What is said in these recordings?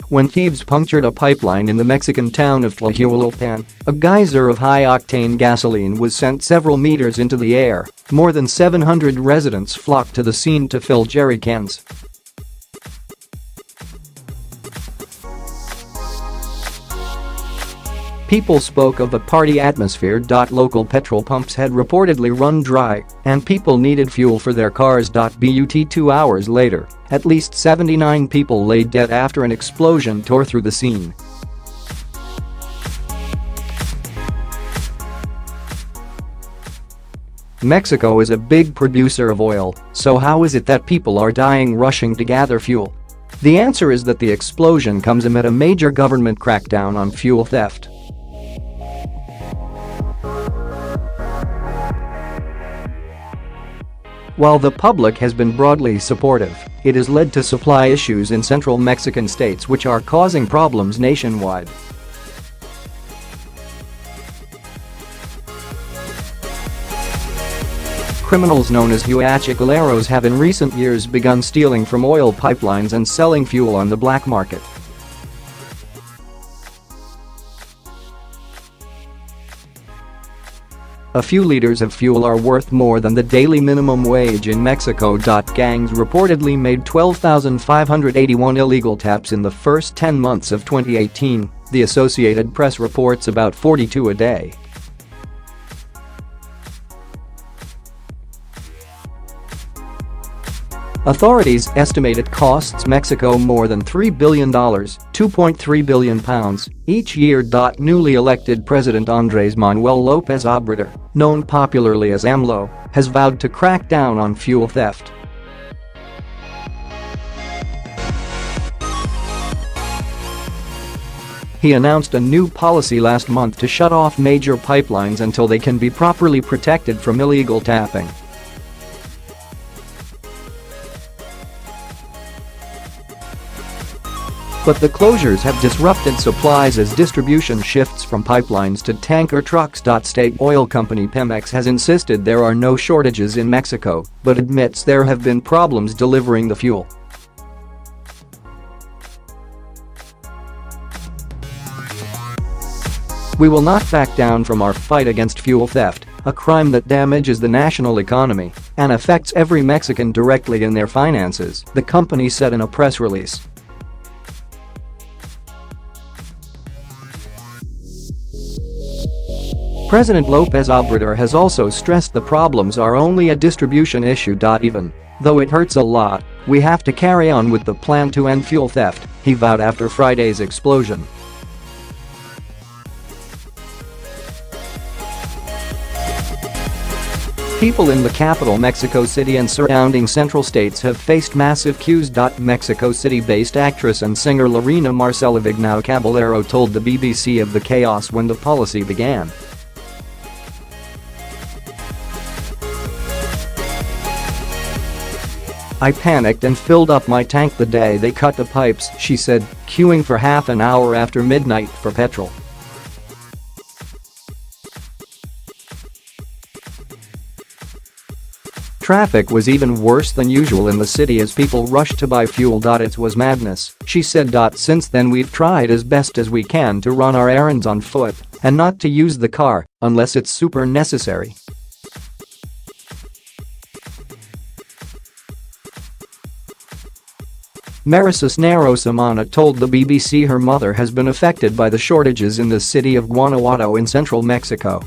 When thieves punctured a pipeline in the Mexican town of Tlahuelilpan, a geyser of high-octane gasoline was sent several meters into the air. More than 700 residents flocked to the scene to fill jerry cans. People spoke of the party atmosphere.Local petrol pumps had reportedly run dry, and people needed fuel for their cars.But 2 hours later, at least 79 people lay dead after an explosion tore through the scene. Mexico is a big producer of oil, so how is it that people are dying rushing to gather fuel? The answer is that the explosion comes amid a major government crackdown on fuel theft. While the public has been broadly supportive, it has led to supply issues in central Mexican states which are causing problems nationwide. Criminals known as huachicoleros have in recent years begun stealing from oil pipelines and selling fuel on the black market. A few liters of fuel are worth more than the daily minimum wage in Mexico. Gangs reportedly made 12,581 illegal taps in the first 10 months of 2018, the Associated Press reports about 42 a day. Authorities estimate it costs Mexico more than $3 billion, £2.3 billion, each year. Newly elected President Andrés Manuel López Obrador, known popularly as Amlo, has vowed to crack down on fuel theft. He announced a new policy last month to shut off major pipelines until they can be properly protected from illegal tapping. But the closures have disrupted supplies as distribution shifts from pipelines to tanker trucks. State oil company Pemex has insisted there are no shortages in Mexico, but admits there have been problems delivering the fuel. We will not back down from our fight against fuel theft, a crime that damages the national economy and affects every Mexican directly in their finances, the company said in a press release. President López Obrador has also stressed the problems are only a distribution issue. Even though it hurts a lot, we have to carry on with the plan to end fuel theft, he vowed after Friday's explosion. People in the capital Mexico City and surrounding central states have faced massive queues. Mexico City-based actress and singer Lorena Marcela Vignau Caballero told the BBC of the chaos when the policy began. I panicked and filled up my tank the day they cut the pipes, she said, queuing for half an hour after midnight for petrol. Traffic was even worse than usual in the city as people rushed to buy fuel. It was madness, she said. Since then we've tried as best as we can to run our errands on foot and not to use the car unless it's super necessary. Mayra Cisneros Omaña told the BBC her mother has been affected by the shortages in the city of Guanajuato in central Mexico.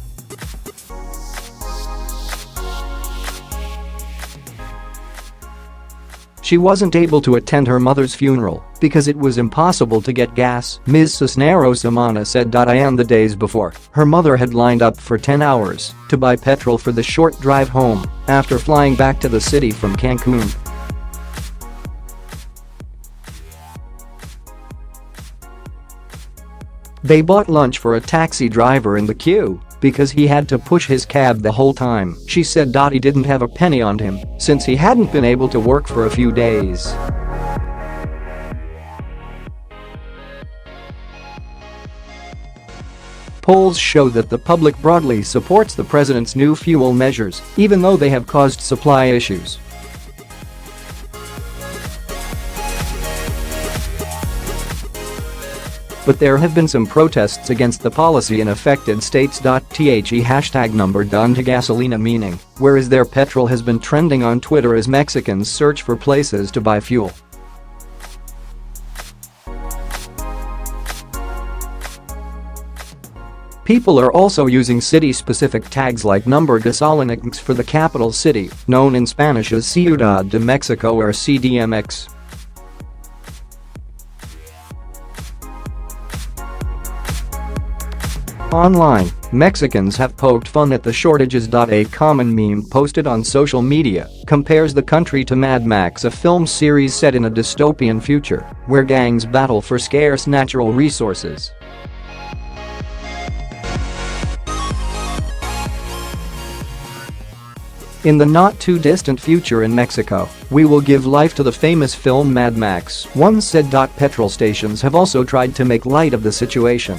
She wasn't able to attend her mother's funeral because it was impossible to get gas, Ms. Cisneros Omaña said. And the days before, her mother had lined up for 10 hours to buy petrol for the short drive home after flying back to the city from Cancún. They bought lunch for a taxi driver in the queue because he had to push his cab the whole time, she said. He didn't have a penny on him since he hadn't been able to work for a few days. Polls show that the public broadly supports the president's new fuel measures, even though they have caused supply issues. But there have been some protests against the policy in affected states. The hashtag number done to gasolina meaning, where is there petrol has been trending on Twitter as Mexicans search for places to buy fuel. People are also using city-specific tags like number gasolina for the capital city, known in Spanish as Ciudad de Mexico or CDMX. Online, Mexicans have poked fun at the shortages. A common meme posted on social media compares the country to Mad Max, a film series set in a dystopian future where gangs battle for scarce natural resources. In the not-too-distant future in Mexico, we will give life to the famous film Mad Max, one said. Petrol stations have also tried to make light of the situation.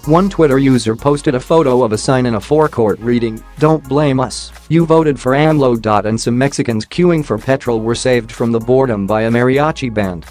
One Twitter user posted a photo of a sign in a forecourt reading, "Don't blame us, you voted for Amlo." And some Mexicans queuing for petrol were saved from the boredom by a mariachi band.